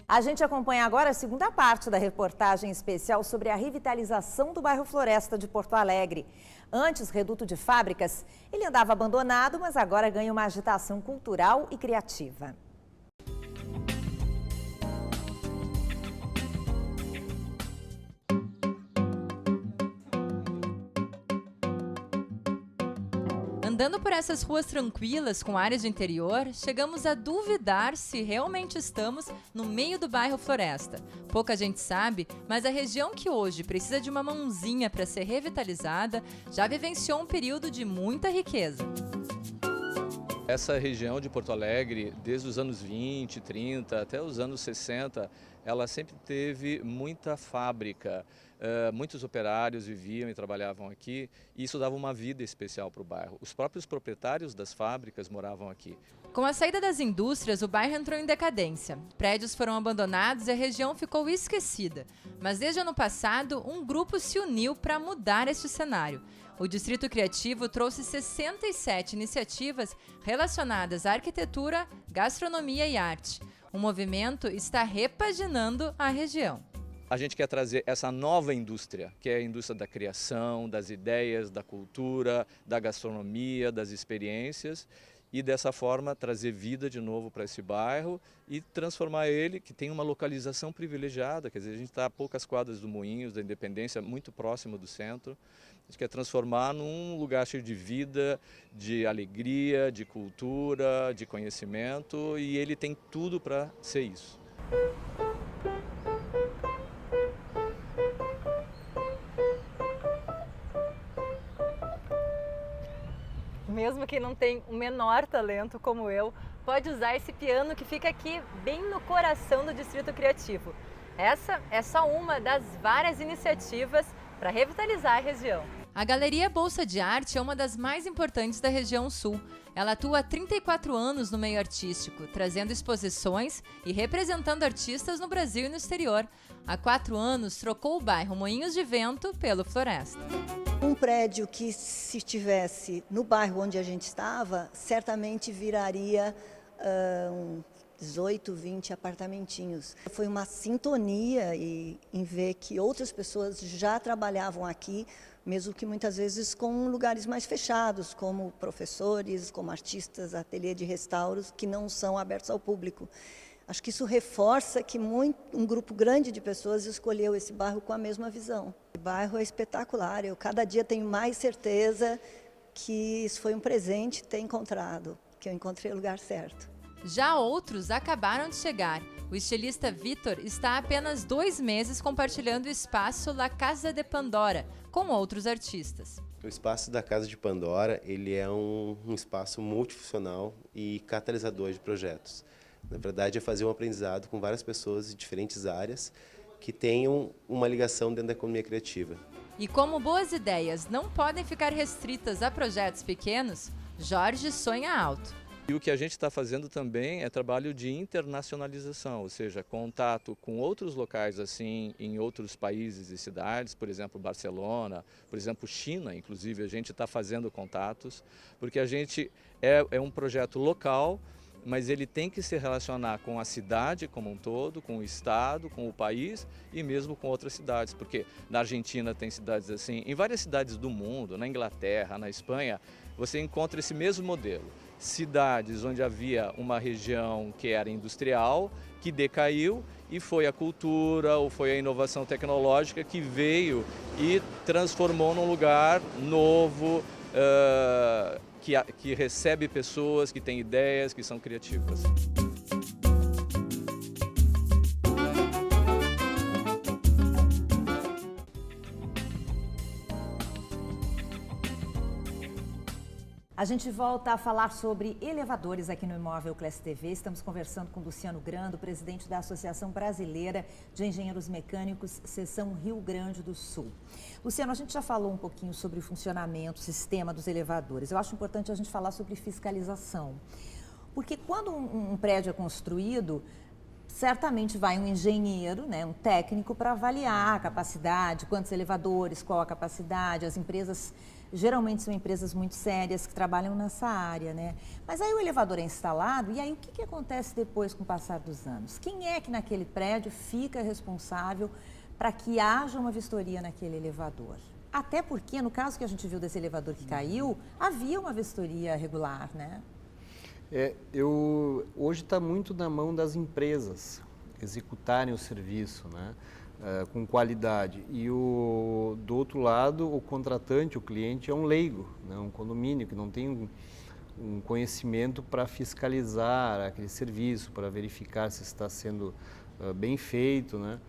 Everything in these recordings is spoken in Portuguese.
A gente acompanha agora a segunda parte da reportagem especial sobre a revitalização do bairro Floresta de Porto Alegre. Antes, reduto de fábricas, ele andava abandonado, mas agora ganha uma agitação cultural e criativa. Andando por essas ruas tranquilas com áreas de interior, chegamos a duvidar se realmente estamos no meio do bairro Floresta. Pouca gente sabe, mas a região que hoje precisa de uma mãozinha para ser revitalizada já vivenciou um período de muita riqueza. Essa região de Porto Alegre, desde os anos 20, 30 até os anos 60, ela sempre teve muita fábrica. Muitos operários viviam e trabalhavam aqui e isso dava uma vida especial para o bairro. Os próprios proprietários das fábricas moravam aqui. Com a saída das indústrias, o bairro entrou em decadência. Prédios foram abandonados e a região ficou esquecida. Mas desde o ano passado, um grupo se uniu para mudar este cenário. O Distrito Criativo trouxe 67 iniciativas relacionadas à arquitetura, gastronomia e arte. O movimento está repaginando a região. A gente quer trazer essa nova indústria, que é a indústria da criação, das ideias, da cultura, da gastronomia, das experiências, e dessa forma trazer vida de novo para esse bairro e transformar ele, que tem uma localização privilegiada, quer dizer, a gente está a poucas quadras do Moinhos, da Independência, muito próximo do centro. A gente quer transformar num lugar cheio de vida, de alegria, de cultura, de conhecimento, e ele tem tudo para ser isso. Mesmo quem não tem o menor talento como eu, pode usar esse piano que fica aqui bem no coração do Distrito Criativo. Essa é só uma das várias iniciativas para revitalizar a região. A Galeria Bolsa de Arte é uma das mais importantes da região sul. Ela atua há 34 anos no meio artístico, trazendo exposições e representando artistas no Brasil e no exterior. Há 4 anos, trocou o bairro Moinhos de Vento pelo Floresta. Um prédio que, se estivesse no bairro onde a gente estava, certamente viraria 18, 20 apartamentinhos. Foi uma sintonia em ver que outras pessoas já trabalhavam aqui, mesmo que muitas vezes com lugares mais fechados, como professores, como artistas, ateliê de restauros, que não são abertos ao público. Acho que isso reforça que um grupo grande de pessoas escolheu esse bairro com a mesma visão. O bairro é espetacular, eu cada dia tenho mais certeza que isso foi um presente ter encontrado, que eu encontrei o lugar certo. Já outros acabaram de chegar. O estilista Vitor está há apenas 2 meses compartilhando o espaço La Casa de Pandora com outros artistas. O espaço da Casa de Pandora ele é um espaço multifuncional e catalisador de projetos. Na verdade, é fazer um aprendizado com várias pessoas de diferentes áreas que tenham uma ligação dentro da economia criativa. E como boas ideias não podem ficar restritas a projetos pequenos, Jorge sonha alto. E o que a gente está fazendo também é trabalho de internacionalização, ou seja, contato com outros locais assim, em outros países e cidades, por exemplo, Barcelona, por exemplo, China, inclusive, a gente está fazendo contatos, porque a gente é um projeto local, mas ele tem que se relacionar com a cidade como um todo, com o estado, com o país e mesmo com outras cidades, porque na Argentina tem cidades assim, em várias cidades do mundo, na Inglaterra, na Espanha, você encontra esse mesmo modelo. Cidades onde havia uma região que era industrial, que decaiu e foi a cultura ou foi a inovação tecnológica que veio e transformou num lugar novo, que recebe pessoas, que tem ideias, que são criativas. A gente volta a falar sobre elevadores aqui no Imóvel Class TV. Estamos conversando com Luciano Grando, presidente da Associação Brasileira de Engenheiros Mecânicos, seção Rio Grande do Sul. Luciano, a gente já falou um pouquinho sobre o funcionamento, o sistema dos elevadores. Eu acho importante a gente falar sobre fiscalização. Porque quando um prédio é construído, certamente vai um engenheiro, né, um técnico, para avaliar a capacidade, quantos elevadores, qual a capacidade. As empresas geralmente são empresas muito sérias que trabalham nessa área, né? Mas aí o elevador é instalado e aí o que acontece depois com o passar dos anos? Quem é que naquele prédio fica responsável para que haja uma vistoria naquele elevador? Até porque, no caso que a gente viu desse elevador que caiu, havia uma vistoria regular, né? Hoje está muito na mão das empresas executarem o serviço, né? Com qualidade. E do outro lado, o contratante, o cliente, é um leigo, né? Um condomínio que não tem um conhecimento para fiscalizar aquele serviço, para verificar se está sendo bem feito, né?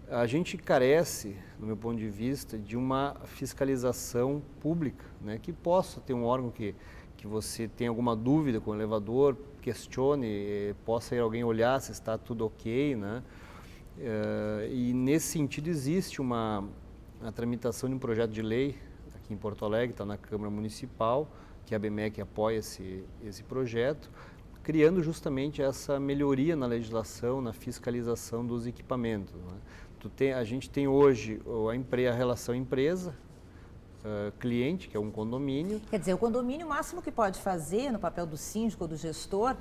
A gente carece, do meu ponto de vista, de uma fiscalização pública, né? Que possa ter um órgão que você tem alguma dúvida com o elevador, questione, possa ir alguém olhar se está tudo ok, né? E nesse sentido existe a tramitação de um projeto de lei aqui em Porto Alegre, está na Câmara Municipal, que a ABMEC apoia esse projeto, criando justamente essa melhoria na legislação, na fiscalização dos equipamentos, né? A gente tem hoje a relação empresa-cliente, que é um condomínio. Quer dizer, o condomínio, o máximo que pode fazer no papel do síndico ou do gestor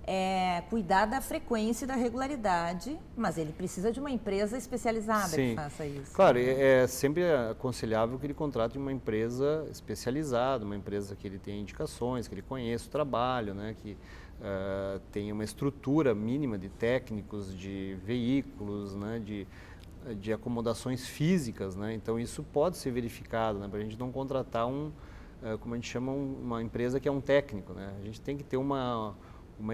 é cuidar da frequência e da regularidade, mas ele precisa de uma empresa especializada que faça isso. Claro, é sempre aconselhável que ele contrate uma empresa especializada, uma empresa que ele tenha indicações, que ele conheça o trabalho, né, que tenha uma estrutura mínima de técnicos, de veículos, né, de acomodações físicas, né? Então isso pode ser verificado, né, para a gente não contratar como a gente chama, uma empresa que é um técnico, né? A gente tem que ter uma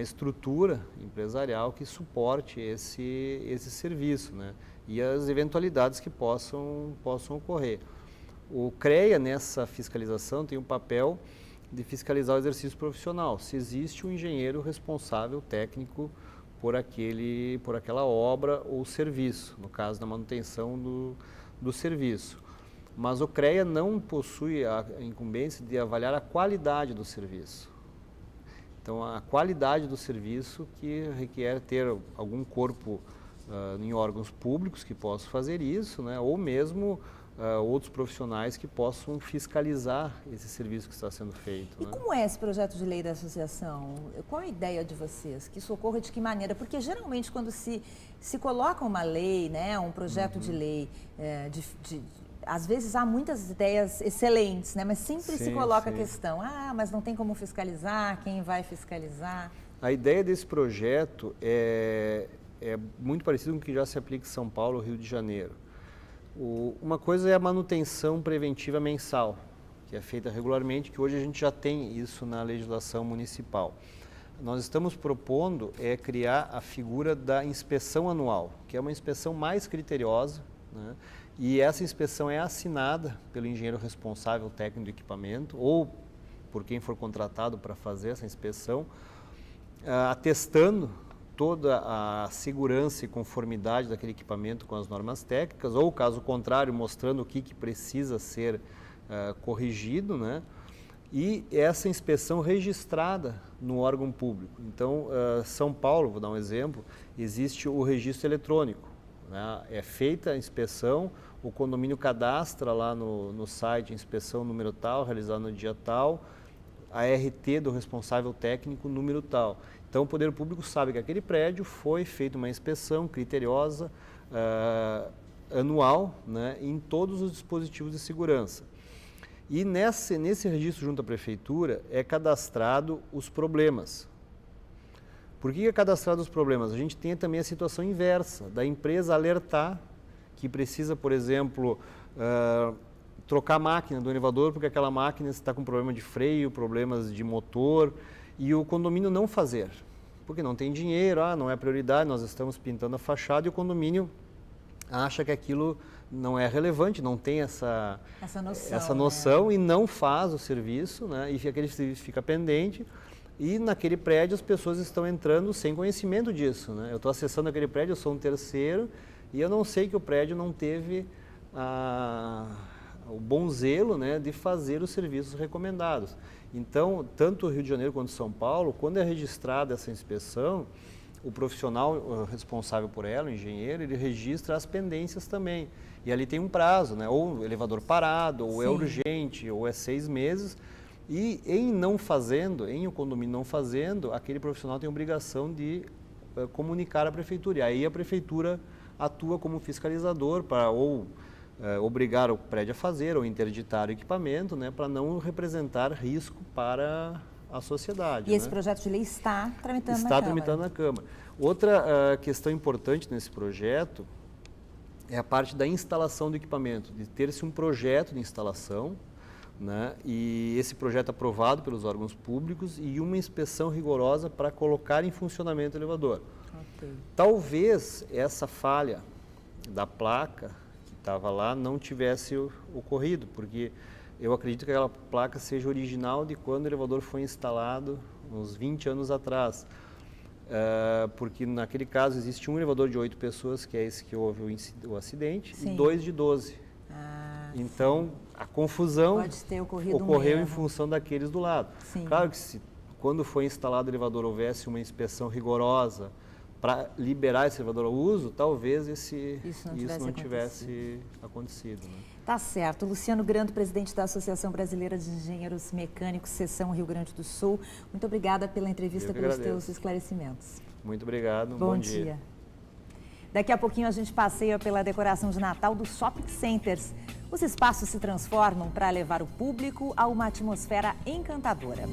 estrutura empresarial que suporte esse serviço, né? E as eventualidades que possam ocorrer. O CREA, nessa fiscalização, tem o papel de fiscalizar o exercício profissional, se existe um engenheiro responsável técnico por aquela obra ou serviço, no caso da manutenção do serviço. Mas o CREA não possui a incumbência de avaliar a qualidade do serviço. Então, a qualidade do serviço que requer ter algum corpo em órgãos públicos que possam fazer isso, né? Ou mesmo outros profissionais que possam fiscalizar esse serviço que está sendo feito. E como é esse projeto de lei da associação? Qual a ideia de vocês? Que isso ocorra de que maneira? Porque geralmente quando se coloca uma lei, né, um projeto de lei, às vezes há muitas ideias excelentes, né, mas sempre se coloca a questão, mas não tem como fiscalizar, quem vai fiscalizar? A ideia desse projeto é muito parecida com o que já se aplica em São Paulo e Rio de Janeiro. Uma coisa é a manutenção preventiva mensal, que é feita regularmente, que hoje a gente já tem isso na legislação municipal. Nós estamos propondo criar a figura da inspeção anual, que é uma inspeção mais criteriosa, né? E essa inspeção é assinada pelo engenheiro responsável técnico do equipamento ou por quem for contratado para fazer essa inspeção, atestando toda a segurança e conformidade daquele equipamento com as normas técnicas, ou caso contrário, mostrando o que precisa ser corrigido, né? E essa inspeção registrada no órgão público. Então, São Paulo, vou dar um exemplo, existe o registro eletrônico, né? É feita a inspeção, o condomínio cadastra lá no site inspeção número tal, realizada no dia tal, a RT do responsável técnico número tal. Então, o poder público sabe que aquele prédio foi feita uma inspeção criteriosa, anual, né, em todos os dispositivos de segurança. E nesse registro junto à prefeitura é cadastrado os problemas. Por que é cadastrado os problemas? A gente tem também a situação inversa, da empresa alertar que precisa, por exemplo, trocar a máquina do elevador porque aquela máquina está com problema de freio, problemas de motor, e o condomínio não fazer, porque não tem dinheiro, não é prioridade, nós estamos pintando a fachada e o condomínio acha que aquilo não é relevante, não tem essa noção, né? E não faz o serviço, né? E aquele serviço fica pendente e naquele prédio as pessoas estão entrando sem conhecimento disso, né? Eu estou acessando aquele prédio, eu sou um terceiro e eu não sei que o prédio não teve o bom zelo, né, de fazer os serviços recomendados. Então, tanto o Rio de Janeiro quanto São Paulo, quando é registrada essa inspeção, o profissional responsável por ela, o engenheiro, ele registra as pendências também. E ali tem um prazo, né? Ou o elevador parado, ou é urgente, ou é 6 meses. E em o condomínio não fazendo, aquele profissional tem a obrigação de comunicar à prefeitura. E aí a prefeitura atua como fiscalizador para obrigar o prédio a fazer ou interditar o equipamento, né, para não representar risco para a sociedade. E esse projeto de lei está tramitando na Câmara? Está tramitando na Câmara. Outra questão importante nesse projeto é a parte da instalação do equipamento, de ter-se um projeto de instalação, né, e esse projeto aprovado pelos órgãos públicos e uma inspeção rigorosa para colocar em funcionamento o elevador. Okay. Talvez essa falha da placa que estava lá não tivesse ocorrido, porque eu acredito que aquela placa seja original de quando o elevador foi instalado, uns 20 anos atrás. Porque naquele caso existe um elevador de 8 pessoas, que é esse que houve o acidente, e 2 de 12. Então, a confusão pode ter ocorreu em função daqueles do lado. Sim. Claro que quando foi instalado o elevador houvesse uma inspeção rigorosa para liberar esse elevador ao uso, talvez isso não tivesse acontecido. Né? Tá certo. Luciano Grando, presidente da Associação Brasileira de Engenheiros Mecânicos, seção Rio Grande do Sul. Muito obrigada pela entrevista, pelos teus esclarecimentos. Muito obrigado. Bom dia. Daqui a pouquinho a gente passeia pela decoração de Natal dos shopping centers. Os espaços se transformam para levar o público a uma atmosfera encantadora.